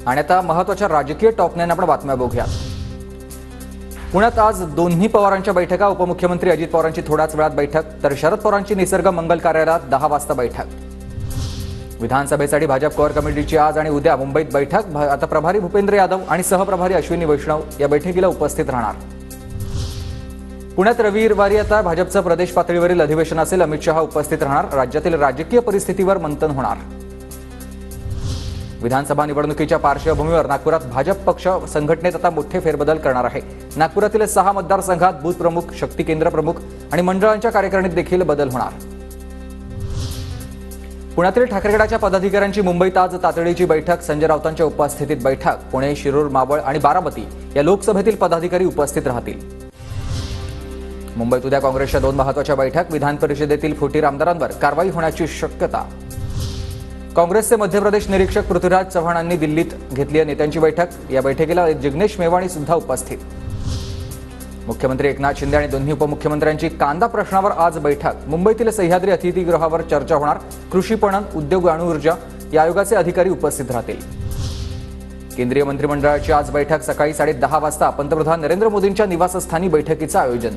आणि आता महत्त्वाच्या राजकीय टॉपने आपण बातम्या बघूया। पुण्यात आज दोन्ही पवारांच्या बैठका, उपमुख्यमंत्री अजित पवारांची थोड्याच वेळात बैठक, तर शरद पवारांची निसर्ग मंगल कार्यालयात 10 वाजता बैठक। विधानसभेसाठी भाजप कोर कमिटीची आज आणि उद्या मुंबईत बैठक। आता प्रभारी भूपेंद्र यादव आणि सहप्रभारी अश्विनी वैष्णव या बैठकीला उपस्थित राहणार। पुण्यात रविवारी आता भाजपचं प्रदेश पातळीवरील अधिवेशन असेल। अमित शहा उपस्थित राहणार। राज्यातील राजकीय परिस्थितीवर मंथन होणार। विधानसभा निवडणुकीच्या पार्श्वभूमीवर नागपुरात भाजप पक्ष संघटनेत आता मोठे फेरबदल करणार आहे। नागपुरातील 6 मतदारसंघात बूथ प्रमुख, शक्ती केंद्र प्रमुख आणि मंडळांच्या कार्यकारिणीत देखील बदल होणार। पुण्यातील ठाकरे गटाच्या पदाधिकाऱ्यांची मुंबईत आज तातडीची बैठक। संजय राऊतांच्या उपस्थितीत बैठक। पुणे, शिरूर, मावळ आणि बारामती या लोकसभेतील पदाधिकारी उपस्थित राहतील। मुंबईत उद्या काँग्रेसच्या 2 महत्त्वाच्या बैठक। विधान परिषदेतील फुटीर आमदारांवर कारवाई होण्याची शक्यता। काँग्रेसचे मध्य प्रदेश निरीक्षक पृथ्वीराज चव्हाणांनी दिल्लीत घेतली नेत्यांची बैठक। या बैठकीला जिग्नेश मेवाणी सुद्धा उपस्थित। मुख्यमंत्री एकनाथ शिंदे आणि दोन्ही उपमुख्यमंत्र्यांची कांदा प्रश्नावर आज बैठक। मुंबईतील सह्याद्री अतिथीगृहावर चर्चा होणार। कृषी, पणन, उद्योग, अणुऊर्जा या आयोगाचे अधिकारी उपस्थित राहतील। केंद्रीय मंत्रिमंडळाची आज बैठक। सकाळी 10:30 वाजता पंतप्रधान नरेंद्र मोदींच्या निवासस्थानी बैठकीचं आयोजन।